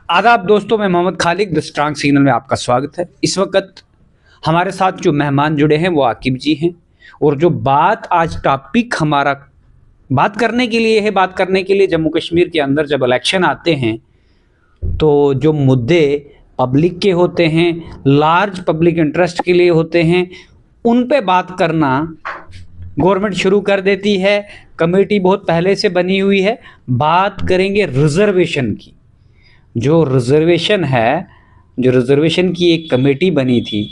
आदाब दोस्तों, मैं Mohammad Khalid the strong signal में आपका स्वागत है। इस वक्त हमारे साथ जो मेहमान जुड़े हैं वो आकिब जी हैं। और जो बात आज टॉपिक हमारा बात करने के लिए है, बात करने के लिए जम्मू कश्मीर के अंदर जब इलेक्शन आते हैं तो जो मुद्दे पब्लिक के होते हैं, लार्ज पब्लिक इंटरेस्ट के लिए होते हैं, उन पे बात करना गवर्नमेंट शुरू कर देती है। कमेटी बहुत पहले से बनी हुई है। बात करेंगे रिजर्वेशन की। जो रिजर्वेशन की एक कमेटी बनी थी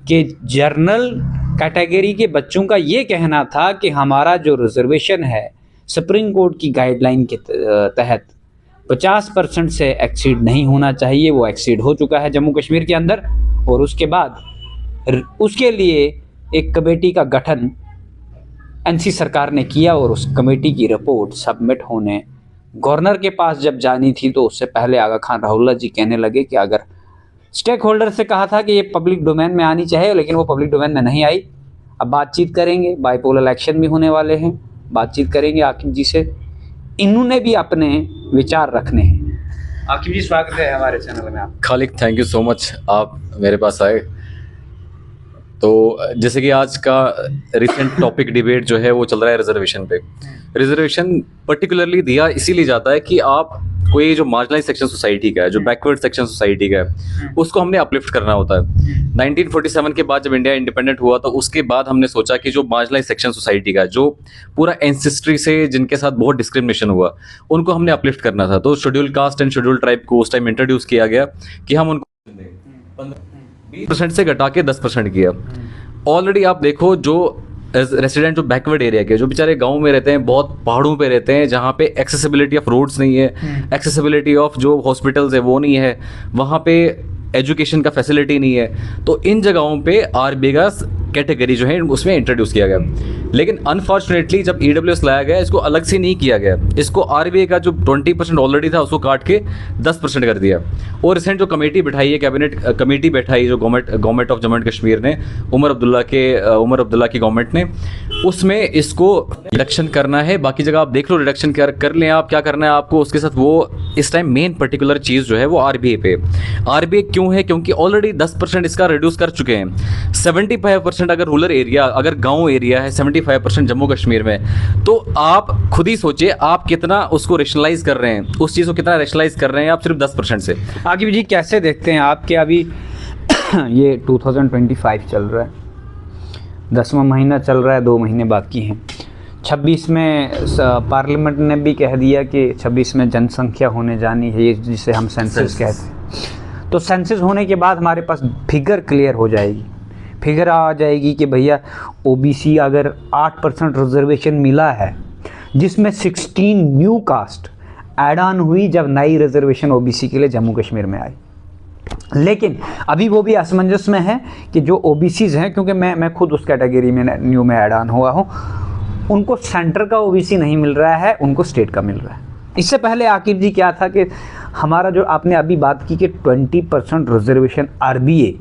कि जर्नल कैटेगरी के बच्चों का ये कहना था कि हमारा जो रिजर्वेशन है सुप्रीम कोर्ट की गाइडलाइन के तहत 50% से एक्सीड नहीं होना चाहिए। वो एक्सीड हो चुका है जम्मू कश्मीर के अंदर। और उसके बाद उसके लिए एक कमेटी का गठन एनसी सरकार ने किया और उस कमेटी की रिपोर्ट सबमिट होने गवर्नर के पास जब जानी थी तो उससे पहले आगा खान राहुल्ला जी कहने लगे कि अगर स्टेक होल्डर से कहा था कि ये पब्लिक डोमेन में आनी चाहिए, लेकिन वो पब्लिक डोमेन में नहीं आई। अब बातचीत करेंगे, बाईपोल इलेक्शन भी होने वाले हैं, बातचीत करेंगे आकिब जी से। इन्होंने भी अपने विचार रखने हैं। आकिब जी, स्वागत है हमारे चैनल में। आप Khalid, thank you so much, आप मेरे पास आए। तो जैसे कि आज का रिसेंट टॉपिक डिबेट जो है वो चल रहा है रिजर्वेशन पे। रिजर्वेशन पर्टिकुलरली दिया इसीलिए जाता है कि आप कोई जो मार्जिनलाइज सेक्शन सोसाइटी का है, जो बैकवर्ड सेक्शन सोसाइटी का है, उसको हमने अपलिफ्ट करना होता है। 1947 के बाद जब इंडिया इंडिपेंडेंट हुआ तो उसके बाद हमने सोचा कि जो मार्जिनलाइज सेक्शन सोसाइटी का, जो पूरा एंसेस्ट्री से जिनके साथ बहुत डिस्क्रिमिनेशन हुआ, उनको हमने अपलिफ्ट करना था। तो schedule caste and schedule tribe को उस टाइम इंट्रोड्यूस किया गया कि हम उनको 20% से घटा के 10% किया। ऑलरेडी आप देखो, जो रेसिडेंट जो बैकवर्ड एरिया के, जो बेचारे गांव में रहते हैं, बहुत पहाड़ों पे रहते हैं, जहाँ पे एक्सेसिबिलिटी ऑफ रोड्स नहीं है, एक्सेसिबिलिटी ऑफ जो हॉस्पिटल्स है वो नहीं है, वहाँ पे एजुकेशन का फैसिलिटी नहीं है, तो इन जगहों पे आरबीआई का कैटेगरी जो है उसमें इंट्रोड्यूस किया गया। लेकिन अनफॉर्चुनेटली जब ईडब्ल्यूएस लाया गया, इसको अलग से नहीं किया गया। इसको आरबीआई का जो 20% ऑलरेडी था उसको काट के 10% कर दिया। और रिसेंट जो कमेटी बिठाई है, कैबिनेट कमेटी बैठाई जो government of Jammu and Kashmir ने, उमर अब्दुल्ला की गवर्नमेंट ने, उसमें इसको रिडक्शन करना है। बाकी जगह आप देख लो, रिडक्शन कर लें आप, क्या करना है आपको उसके साथ। वो इस टाइम मेन पर्टिकुलर चीज़ जो है वो आरबीआई पे। आरबीआई क्यों है? क्योंकि ऑलरेडी 10% इसका रिड्यूस कर चुके हैं। 75% अगर रूरल एरिया, अगर गांव एरिया है 75% जम्मू कश्मीर में, तो आप खुद ही सोचिए आप कितना उसको रेशनलाइज कर रहे हैं, उस चीज़ को कितना रेशनलाइज कर रहे हैं आप सिर्फ 10% से। आकिब जी, कैसे देखते हैं आपके अभी ये 2025 चल रहा है, 10वां महीना चल रहा है, 2 महीने बाकी हैं। 26 में पार्लियामेंट ने भी कह दिया कि 26 में जनसंख्या होने जानी है, ये जिसे हम सेंसस कहते हैं। तो सेंसस होने के बाद हमारे पास फिगर क्लियर हो जाएगी, फिगर आ जाएगी कि भैया ओबीसी अगर 8% रिजर्वेशन मिला है, जिसमें 16 न्यू कास्ट ऐड ऑन हुई जब नई रिजर्वेशन ओबीसी के लिए जम्मू कश्मीर में आई। लेकिन अभी वो भी असमंजस में है कि जो ओबीसीज हैं, क्योंकि मैं खुद उस कैटेगरी में न्यू में ऐड ऑन हुआ हूँ, उनको सेंटर का ओबीसी नहीं मिल रहा है, उनको स्टेट का मिल रहा है। इससे पहले आकिब जी क्या था कि हमारा जो आपने अभी बात की कि 20% रिजर्वेशन आरबीए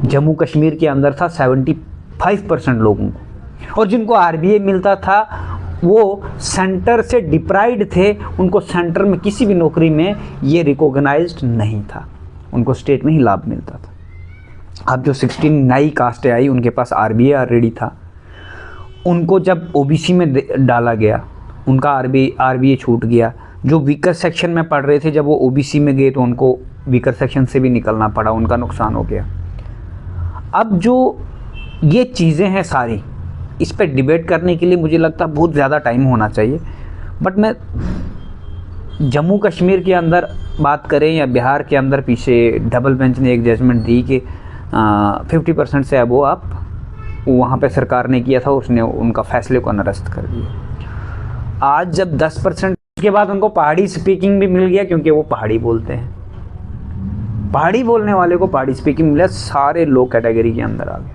जम्मू कश्मीर के अंदर था 75% लोगों को, और जिनको आरबीए मिलता था वो सेंटर से डिप्राइव्ड थे, उनको सेंटर में किसी भी नौकरी में ये रिकॉग्नाइज्ड नहीं था, उनको स्टेट में ही लाभ मिलता था। अब जो 16 नई कास्टें आई, उनके पास आरबीए ऑलरेडी था, उनको जब ओबीसी में डाला गया, उनका आरबीए छूट गया। जो वीकर सेक्शन में पढ़ रहे थे, जब वो ओबीसी में गए तो उनको वीकर सेक्शन से भी निकलना पड़ा, उनका नुकसान हो गया। अब जो ये चीज़ें हैं सारी, इस पर डिबेट करने के लिए मुझे लगता है बहुत ज़्यादा टाइम होना चाहिए। बट मैं जम्मू कश्मीर के अंदर बात करें या बिहार के अंदर, पीछे डबल बेंच ने एक जजमेंट दी कि 50% से अबो आप, वहाँ पे सरकार ने किया था, उसने उनका फैसले को निरस्त कर दिया। आज जब 10% के बाद उनको पहाड़ी स्पीकिंग भी मिल गया, क्योंकि वो पहाड़ी बोलते हैं, पहाड़ी बोलने वाले को पहाड़ी स्पीकिंग मिला, सारे लोग कैटेगरी के अंदर आ गए।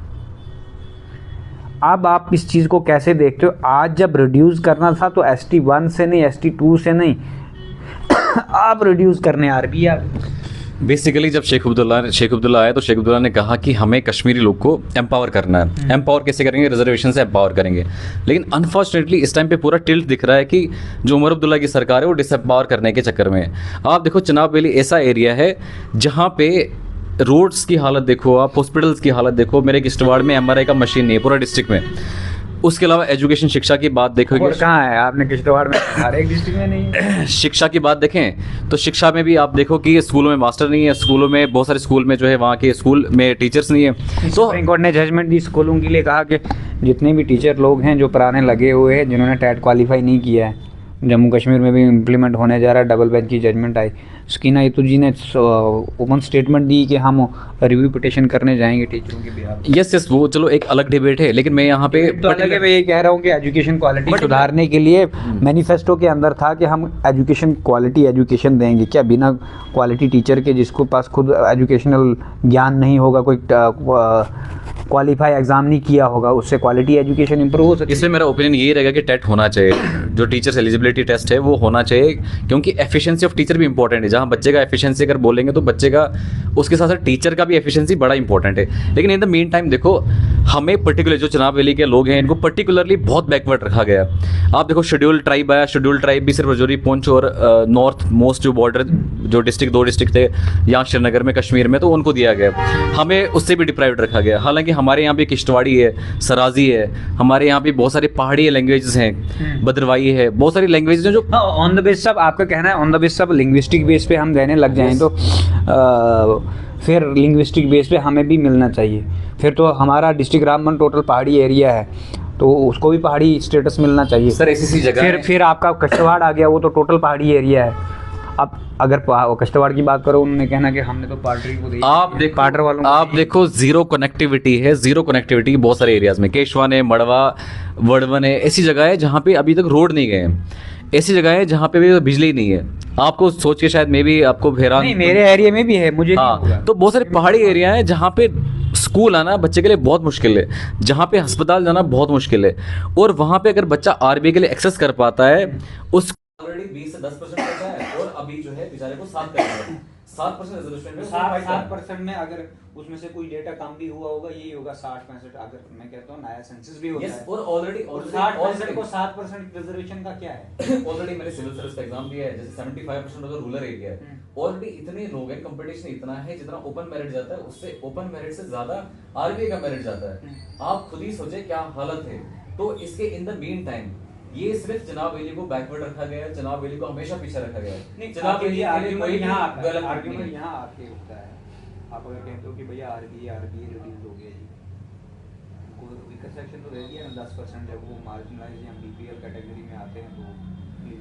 अब आप इस चीज़ को कैसे देखते हो? आज जब रिड्यूस करना था तो ST1 से नहीं, ST2 से नहीं, आप रिड्यूस करने आरबीआई आ गए। बेसिकली जब शेख अब्दुल्ला आए तो शेख अब्दुल्ला ने कहा कि हमें कश्मीरी लोग को एम्पावर करना है। एम्पावर कैसे करेंगे? रिजर्वेशन से एम्पावर करेंगे। लेकिन अनफॉर्चुनेटली इस टाइम पे पूरा टिल्ट दिख रहा है कि जो उमर अब्दुल्ला की सरकार है वो डिसएम्पावर करने के चक्कर में है। आप देखो चनाब वैली ऐसा एरिया है जहाँ पे रोड्स की हालत देखो, आप हॉस्पिटल्स की हालत देखो। मेरे किश्तवाड़ में MRI का मशीन नहीं है पूरा डिस्ट्रिक्ट में। उसके अलावा एजुकेशन शिक्षा की बात देखोगे, और कहाँ है? आपने किश्तवाड़ में हर एक डिस्ट्रिक्ट में नहीं है। शिक्षा की बात देखें तो शिक्षा में भी आप देखो कि स्कूलों में मास्टर नहीं है, स्कूलों में बहुत सारे स्कूल में जो है वहाँ के स्कूल में टीचर्स नहीं है। तो सुप्रीम कोर्ट ने जजमेंट दी स्कूलों के लिए, कहा कि जितने भी टीचर लोग हैं जो पुराने लगे हुए हैं, जिन्होंने टेट क्वालिफाई नहीं किया है, जम्मू कश्मीर में भी इम्प्लीमेंट होने जा रहा है। डबल बेंच की जजमेंट आई। सकीना इतू जी ने ओपन स्टेटमेंट दी कि हम रिव्यू पिटिशन करने जाएंगे टीचरों के बिहाफ। यस वो चलो एक अलग डिबेट है, लेकिन मैं यहाँ पे तो अलग है, मैं ये कह रहा हूँ कि एजुकेशन क्वालिटी सुधारने के लिए मैनिफेस्टो के अंदर था कि हम एजुकेशन क्वालिटी एजुकेशन देंगे। क्या बिना क्वालिटी टीचर के, जिसको पास खुद एजुकेशनल ज्ञान नहीं होगा, कोई क्वालिफाई एग्जाम नहीं किया होगा, उससे क्वालिटी एजुकेशन इंप्रूव हो सकती है? इसमें मेरा ओपिनियन यही रहेगा कि टेट होना चाहिए। जो टीचर्स एलिजिबिलिटी टेस्ट है वो होना चाहिए, क्योंकि एफिशिएंसी ऑफ टीचर भी इंपॉर्टेंट है। जहाँ बच्चे का एफिशिएंसी अगर बोलेंगे तो बच्चे का उसके साथ साथ टीचर का भी एफिशिएंसी बड़ा इंपॉर्टेंट है। लेकिन इन द मीन टाइम देखो, हमें पर्टिकुलर जो चनाब वैली के लोग हैं इनको पर्टिकुलरली बहुत बैकवर्ड रखा गया। आप देखो शेड्यूल ट्राइब आया, शेड्यूल ट्राइब भी सिर्फ रजौरी, पुंछ और नॉर्थ मोस्ट जो बॉर्डर जो डिस्ट्रिक्ट, 2 डिस्ट्रिक्ट थे यहाँ श्रीनगर में कश्मीर में, तो उनको दिया गया। हमें उससे भी डिप्राइव्ड रखा गया। हालांकि हमारे यहाँ भी किश्तवाड़ी है, सराजी है, हमारे यहाँ भी बहुत सारी पहाड़ी लैंग्वेजेस हैं, भद्रवाही है, बहुत सारी लैंग्वेजेस हैं जो ऑन द बेस, सब आपका कहना है ऑन द बेस सब लिंग्विस्टिक बेस पे हम देने लग जाएं तो फिर लिंग्विस्टिक बेस पे हमें भी मिलना चाहिए। फिर तो हमारा डिस्ट्रिक्ट रामबन टोटल पहाड़ी एरिया है, तो उसको भी पहाड़ी स्टेटस मिलना चाहिए। सर ऐसी जगह फिर आपका कश्तवाड़ आ गया, वो तो टोटल पहाड़ी एरिया है। अब अगर कश्तवाड़ की बात करो, उन्होंने कहना कि हमने तो पार्टी को दी, पार्टर वालों को आप देखो जीरो कनेक्टिविटी है, जीरो कनेक्टिविटी बहुत सारे एरियाज में। केशवान है, मड़वा, वड़वन है, ऐसी जगह है जहाँ पे अभी तक रोड नहीं गए हैं। ऐसी जगह है जहाँ पे भी बिजली नहीं है। आपको सोच के शायद मे भी आपको हैरान, नहीं, मेरे एरिया में भी है, मुझे नहीं होगा। तो बहुत सारे पहाड़ी एरिया है जहाँ पे स्कूल आना बच्चे के लिए बहुत मुश्किल है, जहाँ पे अस्पताल जाना बहुत मुश्किल है। और वहाँ पे अगर बच्चा आरबीआई के लिए एक्सेस कर पाता है, उस ऑलरेडी 20 से 10% बचा है, और अभी जो है बेचारे को 7 करना है। 7% रिजर्वेशन में 7% में अगर उसमें से कोई डेटा कम भी हुआ होगा, यही होगा 60-65। अगर मैं कहता हूँ नया सेंसस भी होता है, और ऑलरेडी 60% को 7% रिजर्वेशन का क्या है? ऑलरेडी मैंने सिविल सर्विस का एग्जाम दिया है, जैसे 75% अगर रूरल एरिया है, ऑलरेडी इतने लोग हैं, कंपटीशन इतना है, जितना ओपन मेरिट जाता है उससे ओपन मेरिट से ज्यादा आरबीआई का मेरिट जाता है। आप खुद ही सोचे क्या हालत है। तो इसके इन द मीन टाइम ये सिर्फ चनाब वैली को बैकवर्ड रखा गया है, चनाब वैली को हमेशा पीछे रखा गया है। नहीं, चनाब वैली आर्गुमेंट यहाँ आके होता है। आप अगर कहते हो कि भैया आरबीआई रिड्यूस हो गया जी, उनको वीकर सेक्शन तो दे दिया ना 10%, जब वो मार्जिनलाइज या बीपीएल कैटेगरी में आते हैं तो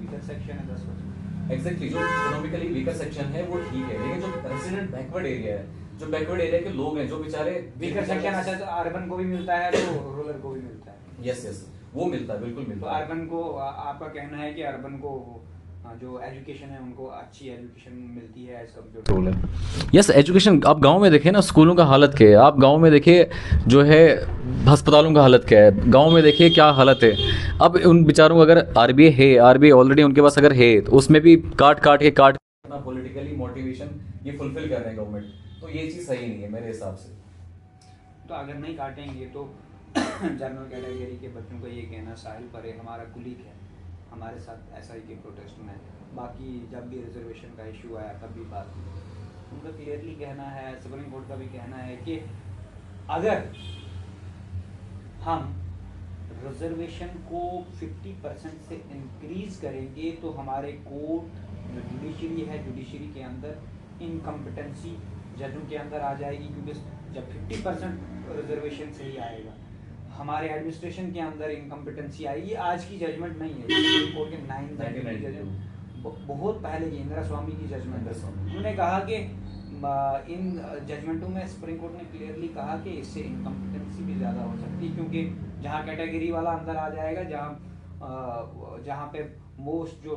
वीकर सेक्शन है 10%। एग्जैक्टली, जो इकोनॉमिकली वीकर सेक्शन है वो ठीक है, लेकिन जो रेसिडेंट बैकवर्ड एरिया है, जो बैकवर्ड एरिया के लोग हैं, जो बेचारे वीकर सेक्शन अच्छा तो अर्बन को भी मिलता है, तो रूरल को भी मिलता है। यस वो मिलता है, बिल्कुल मिलता है। तो अर्बन को आपका कहना है कि अर्बन को जो एजुकेशन है उनको अच्छी एजुकेशन मिलती है as compare to rural. Yes education, आप गांव में देखें ना स्कूलों का हालत क्या है, आप गांव में देखिए जो है अस्पतालों का हालत क्या है, गांव में देखिए क्या हालत है। अब उन बेचारों को अगर आरबीआई है, आरबीआई ऑलरेडी उनके पास अगर है, तो उसमें भी काट के अपना पॉलिटिकली मोटिवेशन ये फुलफिल कर रहे हैं गवर्नमेंट, तो ये चीज़ सही नहीं है मेरे हिसाब से। तो अगर नहीं काटेंगे तो जनरल कैटेगरी के बच्चों का ये कहना, साहिल परे हमारा कुलीग है, हमारे साथ एसआई के प्रोटेस्ट में, बाकी जब भी रिजर्वेशन का इशू आया तब भी बात की, उनका क्लियरली कहना है, सुप्रीम कोर्ट का भी कहना है कि अगर हम रिजर्वेशन को 50% से इंक्रीज करेंगे तो हमारे कोर्ट जो जुडिशरी है, जुडिशरी के अंदर इनकम्पिटेंसी जजों के अंदर आ जाएगी, क्योंकि जब 50% रिजर्वेशन से ही आएगा, हमारे एडमिनिस्ट्रेशन के अंदर इनकम्पिटेंसी आएगी। आज की जजमेंट नहीं है, सुप्रीम कोर्ट के 9 जजमेंट बहुत पहले की इंदिरा स्वामी की जजमेंट है। उन्होंने कहा कि इन जजमेंटों में सुप्रीम कोर्ट ने क्लियरली कहा कि इससे इनकम्पिटेंसी भी ज़्यादा हो सकती है, क्योंकि जहाँ कैटेगरी वाला अंदर आ जाएगा, जहाँ पे मोस्ट जो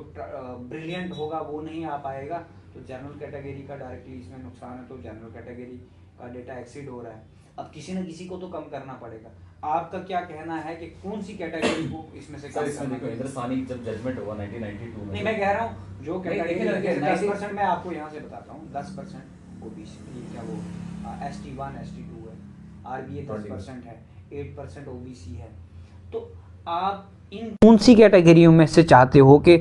ब्रिलियंट होगा वो नहीं आ पाएगा, तो जनरल कैटेगरी का डायरेक्टली इसमें नुकसान है। तो जनरल कैटेगरी का डेटा एक्सीड हो रहा है, अब किसी न किसी को तो कम करना पड़ेगा। आपका क्या कहना है कि कौन सी कैटेगरी को इसमें से कम करना पड़ेगा? इंद्रसानी जब जजमेंट हुआ 1992 में, नहीं मैं कह रहा हूँ जो कैटेगरी 10% मैं आपको यहाँ से बताता हूँ, 10% ओबीसी, क्या वो ST1 ST2 है, RBA 10% है, 8% OBC है। तो आप इन कौन सी कैटेगरियों में से चाहते हो कि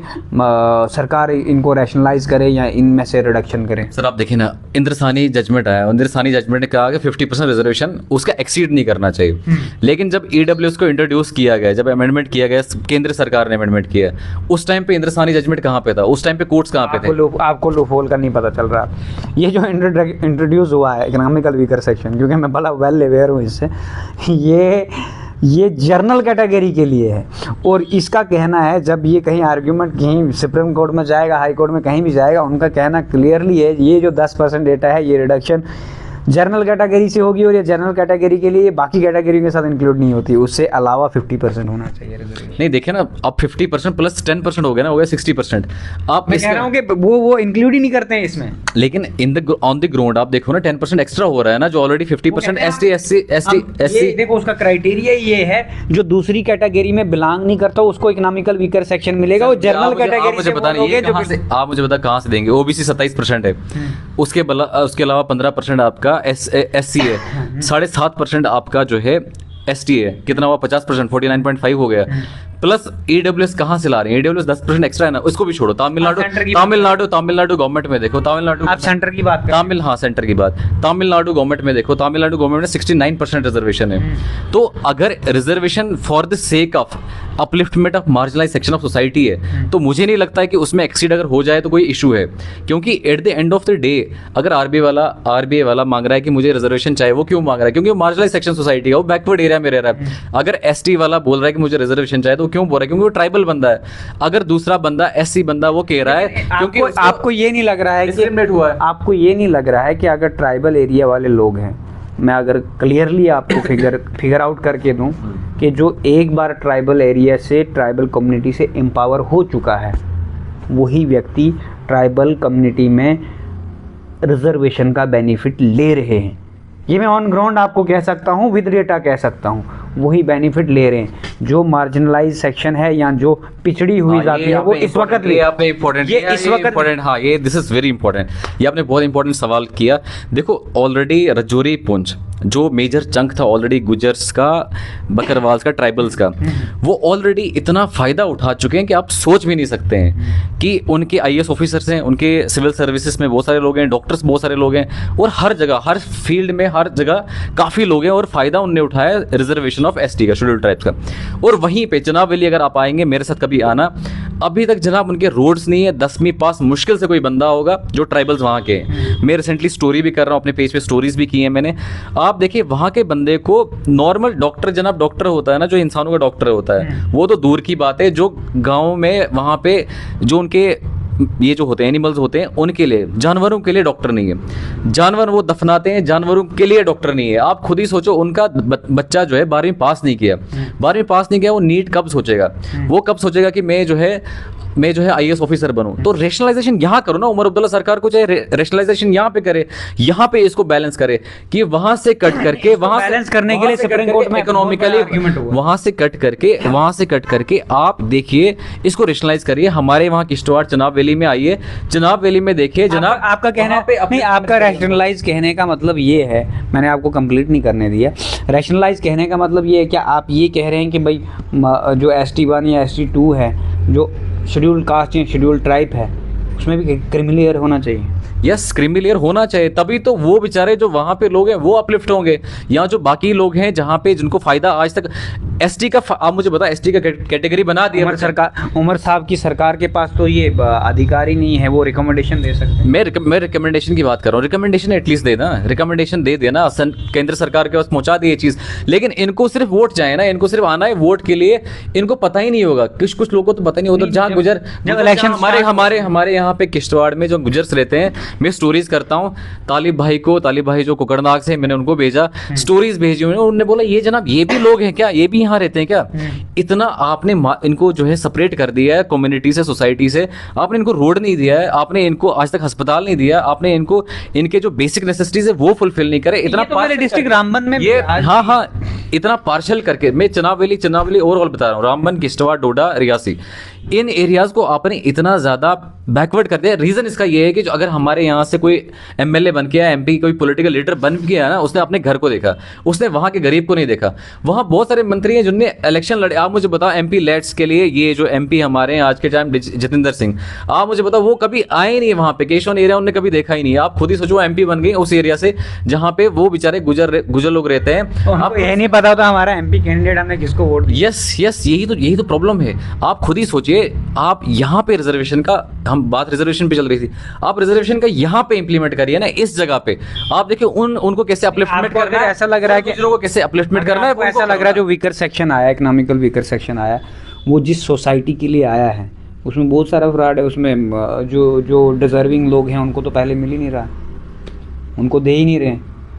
सरकार इनको रैशनलाइज करे या इनमें से रिडक्शन करें? सर आप देखिए ना, इंद्रसानी जजमेंट आया, इंद्रसानी जजमेंट ने कहा कि 50% रिजर्वेशन उसका एक्सीड नहीं करना चाहिए। लेकिन जब EWS को इंट्रोड्यूस किया गया, जब अमेंडमेंट किया गया, केंद्र सरकार ने अमेंडमेंट किया, उस टाइम पे इंद्रसानी जजमेंट कहाँ पे था? उस टाइम पे कोर्ट्स कहाँ पे थे? आपको लूपहोल का नहीं पता चल रहा। ये जो इंट्रोड्यूस हुआ है इकोनॉमिकल वीकर सेक्शन, क्योंकि मैं बड़ा वेल अवेयर हूँ इससे, ये जनरल कैटेगरी के लिए है। और इसका कहना है, जब ये कहीं आर्ग्यूमेंट कहीं सुप्रीम कोर्ट में जाएगा, हाई कोर्ट में कहीं भी जाएगा, उनका कहना क्लियरली है ये जो 10% डेटा है, ये रिडक्शन जनरल कैटेगरी से होगी, और ये जनरल कैटेगरी के लिए बाकी कैटेगरी के साथ इंक्लूड नहीं होती, उससे अलावा 50% होना चाहिए रिजर्वेशन। नहीं देखिए ना, अब 50% प्लस 10% हो गया ना, हो गया 60%। आप मैं कह रहा हूँ कि वो इंक्लूड ही नहीं करते हैं इसमें। लेकिन ऑन द ग्राउंड आप देखो ना, 10% एक्स्ट्रा हो रहा है ना, जो ऑलरेडी 50% ST देखो उसका क्राइटेरिया ये है, जो दूसरी कैटेगरी में बिलोंग नहीं करता उसको इकोनॉमिकल वीकर सेक्शन मिलेगा, वो जनरल कैटेगरी मुझे बता नहीं है कहाँ से, आप मुझे बता कहाँ से देंगे? OBC 27% है, उसके अलावा 15% आपका SC है, 7.5% आपका जो है ST है, कितना हुआ? 50%, 49.5 हो गया। प्लस EWS कहाँ से ला रहे हैं? EWS 10% एक्स्ट्रा है ना, उसको भी छोड़ो। तमिलनाडु गवर्नमेंट में देखो, तमिलनाडु आप सेंटर की बात तमिल हाँ सेंटर की बात, तमिलनाडु गवर्नमेंट में देखो, तमिलनाडु गवर्नमेंट में 69% रिजर्वेशन है। तो अगर reservation for the sake of upliftment of marginalise section of society है, तो मुझे नहीं लगता है कि उसमें एक्सीड अगर हो जाए तो कोई इशू है। क्योंकि at the end of the day अगर आरबीआई वाला मांग रहा है कि मुझे रिजर्वेशन चाहिए, वो क्यों मांग रहा है? क्योंकि वो मार्जिनलाइज सेक्शन सोसाइटी है, वो बैकवर्ड एरिया में रह रहा है। अगर ST वाला बोल रहा है कि मुझे रिजर्वेशन चाहिए, तो क्यों बोल रहा है? क्योंकि वो ट्राइबल बंदा है। अगर दूसरा बंदा SC बंदा वो कह रहा है, क्योंकि आपको ये नहीं लग रहा है कि हुआ है, आपको ये नहीं लग रहा है कि अगर ट्राइबल एरिया वाले लोग हैं, मैं अगर क्लियरली आपको फिगर आउट करके दूं कि जो एक बार ट्राइबल एरिया से, ट्राइबल कम्युनिटी से एम्पावर हो चुका है, वही व्यक्ति ट्राइबल कम्युनिटी में रिजर्वेशन का बेनिफिट ले रहे हैं। ये मैं ऑन ग्राउंड आपको कह सकता हूँ, विद डेटा कह सकता हूँ, वही बेनिफिट ले रहे हैं। जो मार्जिनलाइज सेक्शन है या जो पिछड़ी हुई जाती है, वो इस वक्त ये आपने इम्पोर्टेंट हाँ, ये दिस इज वेरी इंपॉर्टेंट, ये आपने बहुत इंपॉर्टेंट सवाल किया। देखो ऑलरेडी रजौरी पुंछ जो मेजर चंक था ऑलरेडी गुजर्स का, बकरवाल्स का, ट्राइबल्स का, वो ऑलरेडी इतना फ़ायदा उठा चुके हैं कि आप सोच भी नहीं सकते हैं कि उनके IAS ऑफिसर्स हैं, उनके सिविल सर्विसेज में बहुत सारे लोग हैं, डॉक्टर्स बहुत सारे लोग हैं, और हर जगह, हर फील्ड में, हर जगह काफ़ी लोग हैं, और फ़ायदा उनने उठाया रिजर्वेशन ऑफ ST का, शेड्यूल्ड ट्राइब्स का। और वहीं पे जनाब वैली अगर आप आएंगे, मेरे साथ कभी आना, अभी तक जनाब उनके रोड्स नहीं है, 10वीं पास मुश्किल से कोई बंदा होगा जो ट्राइबल्स वहाँ के हैं। मैं रिसेंटली स्टोरी भी कर रहा हूँ, अपने पेज पे स्टोरीज भी की है मैंने। आप देखिए वहाँ के बंदे को नॉर्मल डॉक्टर, जनाब डॉक्टर होता है ना, जो इंसानों का डॉक्टर होता है, वो तो दूर की बात है, जो गाँव में वहाँ पे जो उनके ये जो होते हैं एनिमल्स होते हैं, उनके लिए, जानवरों के लिए डॉक्टर नहीं है। जानवर वो दफनाते हैं, जानवरों के लिए डॉक्टर नहीं है। आप खुद ही सोचो, उनका बच्चा जो है 12वीं पास नहीं किया, 12वीं पास नहीं किया, वो नीट कब सोचेगा? वो कब सोचेगा कि मैं जो है IAS ऑफिसर बनूं? तो रेशनलाइजेशन यहाँ करो ना, उमर अब्दुल्ला सरकार को चाहे रेशनलाइजेशन यहाँ पे करे, यहाँ पे इसको बैलेंस करे, कि वहां से कट करके वहां बैलेंस करने के लिए सुप्रीम कोर्ट में इकोनॉमिकली वहां से कट करके आप देखिए, इसको रेशनलाइज करिए। हमारे वहाँ किश्तवाड़ चनाब वैली में आइए, चनाब वैली में देखिए जनाब, आपका कहना पे नहीं, आपका रैशनलाइज कहने का मतलब ये है, मैंने आपको कंप्लीट नहीं करने दिया। रैशनलाइज कहने का मतलब ये है, क्या आप ये कह रहे हैं कि भाई जो ST1 या ST2 है, जो शेड्यूल्ड कास्ट या शेड्यूल्ड ट्राइब है, उसमें भी क्रिमिलियर होना चाहिए? यस, क्रिमिलियर होना चाहिए, तभी तो वो बेचारे जो वहाँ पे लोग हैं वो अपलिफ्ट होंगे, या जो बाकी लोग हैं जहाँ पे जिनको फायदा आज तक ST का, आप मुझे बता, ST का कैटेगरी बना दिया उमर साहब की सरकार के पास तो ये अधिकार ही नहीं है, वो रिकमेंडेशन दे सकते हैं। मैं रिकमेंडेशन की बात कर रहा हूँ, रिकमेंडेशन एटलीस्ट रिकमेंडेशन दे देना, केंद्र सरकार के पास पहुँचा दी ये चीज़। लेकिन इनको सिर्फ वोट जाए ना, इनको सिर्फ आना है वोट के लिए, इनको पता ही नहीं होगा, कुछ लोगों को तो पता नहीं होता। जहाँ गुजर इलेक्शन, हमारे यहाँ पे किश्तवाड़ में जो गुजर्स रहते हैं, मैं स्टोरीज करता हूँ, तालिब भाई जो कुकरनाग से, मैंने उनको भेजा, स्टोरीज भेजी उन्होंने बोला ये जनाब ये भी लोग हैं क्या, ये भी यहाँ रहते हैं क्या? इतना आपने इनको जो है सेपरेट कर दिया है कम्युनिटी से, सोसाइटी से। आपने इनको रोड नहीं दिया है, आपने इनको आज तक अस्पताल नहीं दिया, आपने इनको इनके जो बेसिक नेसेसिटीज है वो फुलफिल नहीं करे। इतना डिस्ट्रिक्ट रामबन में ये हाँ इतना पार्शल करके, मैं चनावली ओवरऑल बता रहा हूँ, रामबन, किश्तवाड़, डोडा, रियासी, इन एरियाज को आपने इतना ज़्यादा बैकवर्ड कर दिया। रीज़न इसका ये है कि जो अगर हमारे यहाँ से कोई एमएलए बन गया, एमपी कोई पॉलिटिकल लीडर बन गया ना, उसने अपने घर को देखा, उसने वहाँ के गरीब को नहीं देखा। वहाँ बहुत सारे मंत्री हैं जिनने इलेक्शन लड़े। आप मुझे बताओ एमपी लेट्स के लिए, ये जो एमपी हमारे हैं आज के टाइम, जितेंद्र सिंह, आप मुझे बताओ वो कभी आए नहीं वहाँ पे, केशवन एरिया उन्होंने कभी देखा ही नहीं। आप खुद ही सोचो, एमपी बन गई उस एरिया से जहाँ पे वो बेचारे गुजर लोग रहते हैं। आपको यह नहीं पता था हमारा एमपी कैंडिडेट हमने किसको वोट दिया। यस, यही तो प्रॉब्लम है। आप खुद ही सोचिए, आप यहाँ पे रिजर्वेशन का, हम बात रिजर्वेशन पे चल रही थी, आप रिजर्वेशन का यहाँ पे इंप्लीमेंट करिए ना, इस जगह पे। आप देखिए उनको कैसे अपलिफ्टमेंट करना है, ऐसा लग रहा है कि दूसरों को कैसे अपलिफ्टमेंट करना है, ऐसा लग रहा है जो वीकर सेक्शन आया, इकोनॉमिकल वीकर सेक्शन आया, वो जिस सोसाइटी के लिए आया है उसमें बहुत सारा फ्रॉड है। उसमें जो डिजर्विंग लोग हैं उनको तो पहले मिल ही नहीं रहा, उनको दे ही नहीं रहे,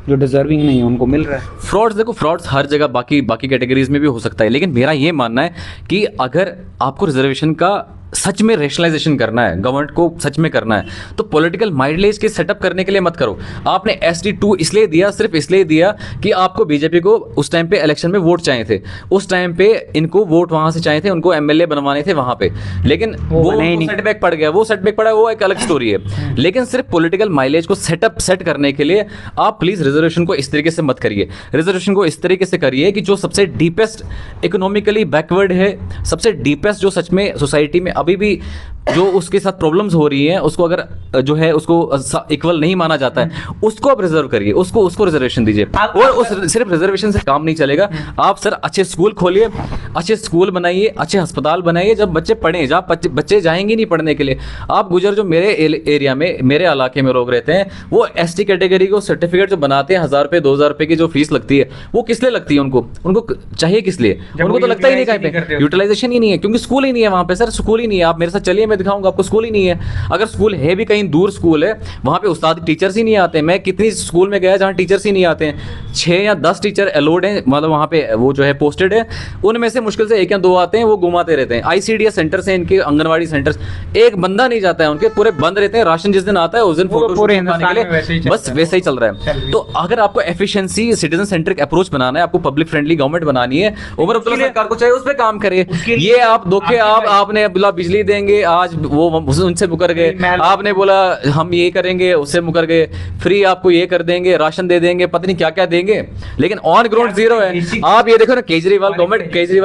जो डिजर्विंग नहीं है उनको मिल रहा है। फ्रॉड्स, देखो फ्रॉड्स हर जगह बाकी कैटेगरीज में भी हो सकता है, लेकिन मेरा ये मानना है कि अगर आपको रिजर्वेशन का सच में रेशनलाइजेशन करना है, गवर्नमेंट को सच में करना है, तो पॉलिटिकल माइलेज के सेटअप करने के लिए मत करो। आपने ST2 इसलिए दिया, सिर्फ इसलिए दिया कि आपको बीजेपी को उस टाइम पे इलेक्शन में वोट चाहिए थे, उस टाइम पे इनको वोट वहां से चाहिए थे, उनको MLA बनवाने थे वहां पे, लेकिन वो सेटबैक पड़ गया, वो सेटबैक पड़ा, वो एक अलग स्टोरी है। लेकिन सिर्फ पॉलिटिकल माइलेज को सेट करने के लिए आप प्लीज रिजर्वेशन को इस तरीके से मत करिए। रिजर्वेशन को इस तरीके से करिए कि जो सबसे डीपेस्ट इकोनॉमिकली बैकवर्ड है, सबसे डीपेस्ट जो सच में सोसाइटी में अभी भी जो उसके साथ प्रॉब्लम्स हो रही हैं, उसको अगर जो है उसको इक्वल नहीं माना जाता है, उसको आप रिजर्व करिए, उसको रिजर्वेशन दीजिए। और उस सिर्फ रिजर्वेशन से काम नहीं चलेगा। आप सर अच्छे स्कूल खोलिए, अच्छे स्कूल बनाइए, अच्छे अस्पताल बनाइए, जब बच्चे पढ़ें, जहाँ बच्चे जाएंगे नहीं पढ़ने के लिए। आप गुजर जो मेरे एरिया में, मेरे इलाके में लोग रहते हैं, वो ST कैटेगरी को सर्टिफिकेट जो बनाते हैं 1000 रुपये 2000 रुपये की जो फीस लगती है, वो किस लिए लगती है? उनको चाहिए किस लिए? उनको तो लगता ही नहीं कहीं पे, यूटिलाइजेशन ही नहीं है, क्योंकि स्कूल ही नहीं है वहाँ पे। सर स्कूल ही नहीं है, आप मेरे साथ चलिए, मैं दिखाऊंगा आपको, स्कूल ही नहीं है। अगर स्कूल है भी कहीं दूर स्कूल है, वहां पे उस्ताद टीचर्स ही नहीं आते। मैं कितनी स्कूल में गया जहां टीचर्स ही नहीं आते हैं। 6 या 10 टीचर अलोड हैं, मतलब वहां पे वो जो है पोस्टेड है, उनमें से मुश्किल से 1 या 2 आते हैं, वो घुमाते रहते हैं। ICDS सेंटर्स हैं इनके, आंगनवाड़ी सेंटर्स, एक बंदा नहीं जाता है उनके, पूरे बंद रहते हैं। राशन जिस दिन आता है उस दिन फोटो पूरे हिंदुस्तान में बस वैसे ही चल रहा है। तो अगर आपको एफिशिएंसी, सिटीजन सेंट्रिक अप्रोच बनाना है, आपको पब्लिक फ्रेंडली गवर्नमेंट बनानी है, उमर अब्दुल्ला सरकार को चाहिए उस पर काम करे। ये आप धोखे, आपने बोला बिजली देंगे, आज वो उनसे मुकर गए, आपने बोला हम ये करेंगे, उससे मुकर गए, फ्री आपको ये कर देंगे, राशन दे देंगे, पता नहीं क्या क्या देंगे, लेकिन ऑन ग्राउंड जीरो है। आप ये देखो ना, केजरीवाल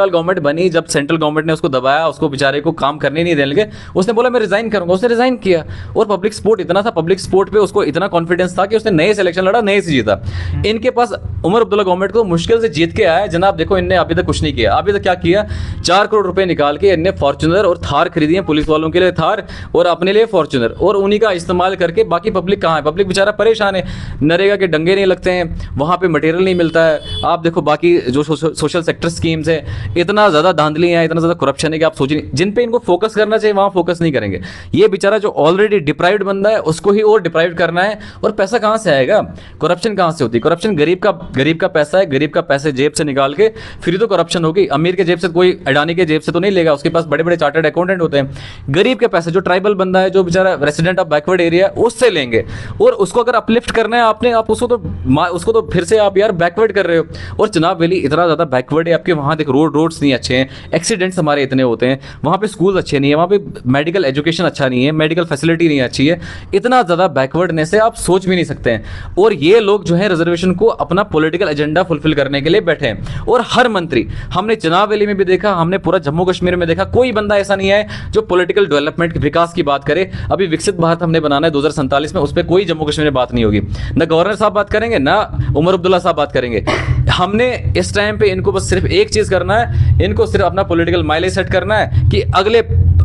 गवर्नमेंट बनी, जब सेंट्रल गवर्नमेंट ने उसको दबाया, उसको बेचारे को काम करने नहीं देने लगे, उसने बोला मैं रिजाइन करूंगा, उसने रिजाइन किया। और पब्लिक सपोर्ट इतना था, पब्लिक सपोर्ट पे उसको इतना कॉन्फिडेंस था कि उसने नए से इलेक्शन लड़ा, नए से जीता। इनके पास उमर अब्दुल्ला गवर्नमेंट को मुश्किल से जीत के आया जनाब। देखो इनने अभी तक कुछ नहीं किया। अभी तक क्या किया? 4 करोड़ रुपए निकाल के इनने फॉर्च्यूनर और थार खरीदी है, पुलिस वालों के लिए थार और अपने लिए फॉर्च्यूनर, और उन्हीं का इस्तेमाल करके बाकी पब्लिक कहाँ है? पब्लिक बेचारा परेशान है, नरेगा के डंगे नहीं लगते हैं, वहाँ पे मटेरियल नहीं मिलता है। आप देखो बाकी जो सोशल सेक्टर स्कीम्स है, इतना ज़्यादा धांधली है, इतना ज़्यादा करप्शन है कि आप सोचिए, जिन पे इनको फोकस करना चाहिए वहाँ फोकस नहीं करेंगे। ये बेचारा जो ऑलरेडी डिप्राइव्ड बंदा है उसको ही और डिप्राइव करना है, और पैसा कहाँ से आएगा? करप्शन कहाँ से होती है? करप्शन गरीब का पैसा है, गरीब का पैसे जेब से निकाल के फिर तो करप्शन होगी। अमीर के जेब से कोई, अडानी के जेब से तो नहीं लेगा, उसके पास बड़े बड़े चार्टर्ड अकाउंटेंट होते हैं। गरीब के पैसे, जो ट्राइबल बंदा है, जो बेचारा रेसिडेंट ऑफ बैकवर्ड एरिया, उससे लेंगे। और उसको अगर अपलिफ्ट करना है आपने, आप उसको तो फिर से आप यार बैकवर्ड कर रहे हो। और चनाब वैली इतना ज़्यादा बैकवर्ड है आपके, वहाँ देख रोड्स नहीं अच्छे हैं, एक्सीडेंट्स हमारे इतने होते हैं, वहाँ पे स्कूल अच्छे नहीं है, वहाँ पे मेडिकल एजुकेशन अच्छा नहीं है, मेडिकल फैसिलिटी नहीं अच्छी है। इतना ज़्यादा बैकवर्डनेस है, आप सोच भी नहीं सकते हैं। और ये लोग जो है रिजर्वेशन को अपना पॉलिटिकल एजेंडा फुलफिल करने के लिए बैठे हैं। और हर मंत्री, हमने चनाब वैली में भी देखा, हमने पूरा जम्मू कश्मीर में देखा, कोई बंदा ऐसा नहीं है जो पॉलिटिकल डेवलपमेंट, विकास की बात करे। अभी विकसित भारत हमने बनाना है 2047 में, उस पर कोई जम्मू कश्मीर में बात नहीं होगी, ना गवर्नर साहब बात करेंगे, ना उमर अब्दुल्ला साहब बात करेंगे। हमने इस टाइम पे इनको बस सिर्फ एक चीज करना है, इनको सिर्फ अपना पॉलिटिकल माइलेज सेट करना है कि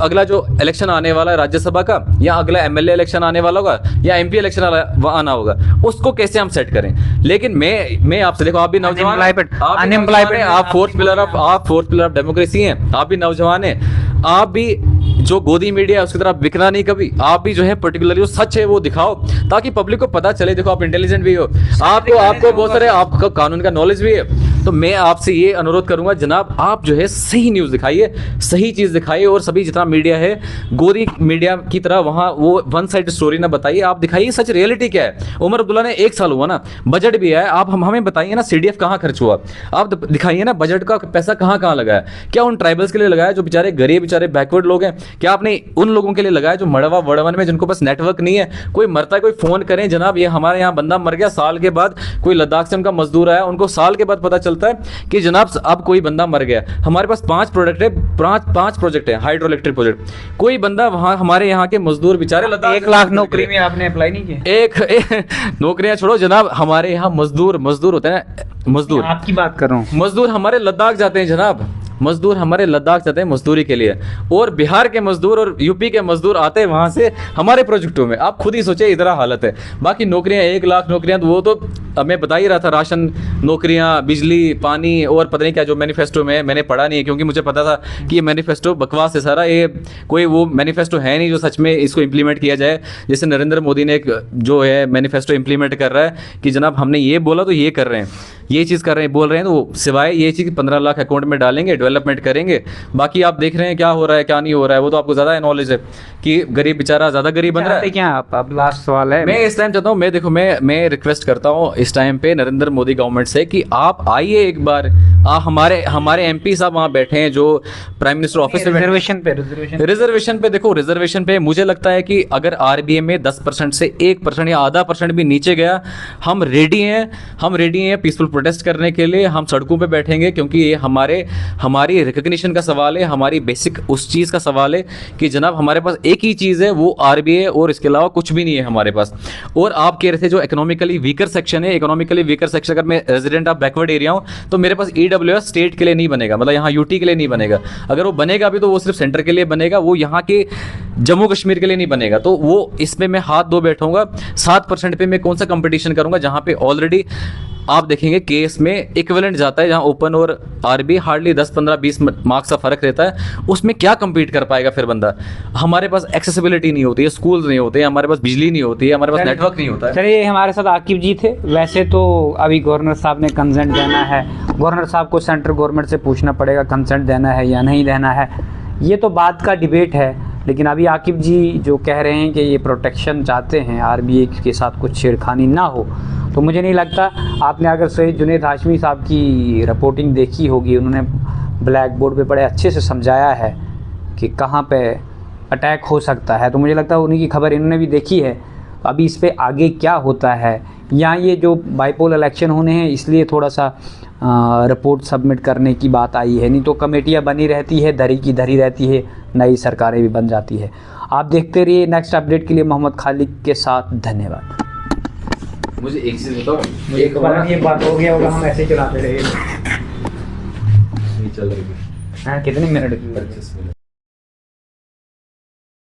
अगला जो इलेक्शन आने वाला है राज्यसभा का, या अगला MLA इलेक्शन आने वाला होगा, या MP इलेक्शन आना होगा, उसको कैसे हम सेट करें। लेकिन मैं आपसे, देखो आप भी नौजवान, आप फोर्थ पिलर ऑफ डेमोक्रेसी हैं, आप भी नौजवान हैं, आप भी जो गोदी मीडिया है उसकी तरफ बिकना नहीं कभी। आप भी जो है पर्टिकुलरली जो सच है वो दिखाओ, ताकि पब्लिक को पता चले। देखो आप इंटेलिजेंट भी हो, आपको बहुत सारे, आपको कानून का नॉलेज भी है, तो मैं आपसे ये अनुरोध करूंगा जनाब, आप जो है सही न्यूज़ दिखाइए, सही चीज़ दिखाइए, और सभी जितना मीडिया है गोरी मीडिया की तरह वहाँ वो वन साइड स्टोरी ना बताइए, आप दिखाइए सच रियलिटी क्या है। उमर अब्दुल्ला ने 1 साल हुआ ना, बजट भी है, आप हमें बताइए ना CDF कहाँ खर्च हुआ, आप दिखाइए ना बजट का पैसा कहाँ कहाँ लगाया, क्या उन ट्राइबल्स के लिए लगाया जो बेचारे गरीब बेचारे बैकवर्ड लोग हैं, क्या आपने उन लोगों के लिए लगाया जो मड़वा वड़वन में जिनको पास नेटवर्क नहीं है, कोई मरता है कोई फोन करें जनाब ये हमारे यहाँ बंदा मर गया, साल के बाद कोई लद्दाख से उनका मजदूर आया, उनको साल के बाद पता चलता है कि जनाब अब कोई बंदा मर गया। हमारे पास 5 प्रोडक्ट है, 5 प्रोजेक्ट है हाइड्रो इलेक्ट्रिक प्रोजेक्ट, कोई बंदा वहाँ हमारे यहाँ के मजदूर बेचारे लद्दाख 1 लाख नौकरी में आपने अप्लाई नहीं किया? एक नौकरियां छोड़ो जनाब, हमारे यहाँ मजदूर होते हैं ना, मजदूर आपकी बात कर रहा हूँ। मजदूर हमारे लद्दाख जाते हैं जनाब, मजदूर हमारे लद्दाख जाते हैं मजदूरी के लिए, और बिहार के मजदूर और यूपी के मजदूर आते हैं वहाँ से हमारे प्रोजेक्टों में। आप खुद ही सोचिए इधर हालत है। बाकी नौकरियाँ 1 लाख नौकरियाँ तो वो तो अब मैं बता ही रहा था, राशन नौकरियाँ, बिजली, पानी और पता नहीं क्या जो मैनिफेस्टो में मैंने पढ़ा नहीं है, क्योंकि मुझे पता था कि ये मैनिफेस्टो बकवास है सारा, ये कोई वो मैनिफेस्टो है नहीं जो सच में इसको इम्प्लीमेंट किया जाए। जैसे नरेंद्र मोदी ने एक जो है मैनिफेस्टो इम्प्लीमेंट कर रहा है कि जनाब हमने ये बोला तो ये कर रहे हैं, ये चीज़ कर रहे हैं, बोल रहे हैं, तो वो सिवाय ये चीज़ 15 लाख अकाउंट में डालेंगे, डेवलपमेंट करेंगे, बाकी आप देख रहे हैं क्या हो रहा है क्या नहीं हो रहा है, वो तो आपको ज़्यादा नॉलेज है कि गरीब बेचारा ज़्यादा गरीब बन रहा है। क्या आप, अब लास्ट सवाल है, मैं इस टाइम चाहता हूँ, मैं देखो मैं रिक्वेस्ट करता हूँ इस टाइम पे नरेंद्र मोदी गवर्नमेंट से कि आप आइए एक बार, हमारे MP साहब वहाँ बैठे हैं जो प्राइम मिनिस्टर ऑफिस में रिजर्वेशन पे देखो, रिजर्वेशन पे मुझे लगता है कि अगर RBA में 10% से 1% या आधा % भी नीचे गया, हम रेडी हैं पीसफुल प्रोटेस्ट करने के लिए, हम सड़कों पे बैठेंगे, क्योंकि ये हमारी रिकग्निशन का सवाल है, हमारी बेसिक उस चीज़ का सवाल है कि जनाब हमारे पास एक ही चीज़ है वो RBA, और इसके अलावा कुछ भी नहीं है हमारे पास। और आप कह रहे थे जो इकोनॉमिकली वीकर सेक्शन है, इकोनॉमिकली वीकर सेक्शन अगर मैं रेजिडेंट ऑफ बैकवर्ड एरिया हूँ तो मेरे पास EWS स्टेट के लिए नहीं बनेगा, मतलब यहाँ UT के लिए नहीं बनेगा, अगर वो बनेगा भी तो वो सिर्फ सेंटर के लिए बनेगा, वो यहाँ के जम्मू कश्मीर के लिए नहीं बनेगा। तो वो इसमें मैं हाथ धो बैठूंगा। 7% पे मैं कौन सा कंपटीशन करूंगा जहाँ पे ऑलरेडी आप देखेंगे केस में इक्विवेलेंट जाता है, जहाँ ओपन और RBA हार्डली 10, 15, 20 मार्क्स का फर्क रहता है, उसमें क्या compete कर पाएगा फिर बंदा। हमारे पास एक्सेसिबिलिटी नहीं होती है, स्कूल्स नहीं होते हैं, हमारे पास बिजली नहीं होती है, हमारे पास नेटवर्क नहीं होता है। चलिए, हमारे साथ आकिब जी थे। वैसे तो अभी गवर्नर साहब ने कंसेंट देना है, गवर्नर साहब को सेंट्रल गवर्नमेंट से पूछना पड़ेगा कंसेंट देना है या नहीं देना है, ये तो बात का डिबेट है। लेकिन अभी आकिब जी जो कह रहे हैं कि ये प्रोटेक्शन चाहते हैं, RBA के साथ कुछ छेड़खानी ना हो, तो मुझे नहीं लगता। आपने अगर सैयद जुनैद हाशमी साहब की रिपोर्टिंग देखी होगी, उन्होंने ब्लैक बोर्ड पे बड़े अच्छे से समझाया है कि कहाँ पे अटैक हो सकता है, तो मुझे लगता है उन्हीं की खबर इन्होंने भी देखी है। अभी इस पे आगे क्या होता है, या ये जो बाईपोल इलेक्शन होने हैं इसलिए थोड़ा सा रिपोर्ट सबमिट करने की बात आई है, नहीं तो कमेटियाँ बनी रहती है, धरी की धरी रहती है, नई सरकारें भी बन जाती है। आप देखते रहिए नेक्स्ट अपडेट के लिए मोहम्मद खालिद के साथ। धन्यवाद। मुझे एक चीज़ बताओ, एक बार ये बात हो गया होगा, हम ऐसे ही चलाते रहेंगे। चल रही है हाँ, कितने मिनट? 25 मिनट।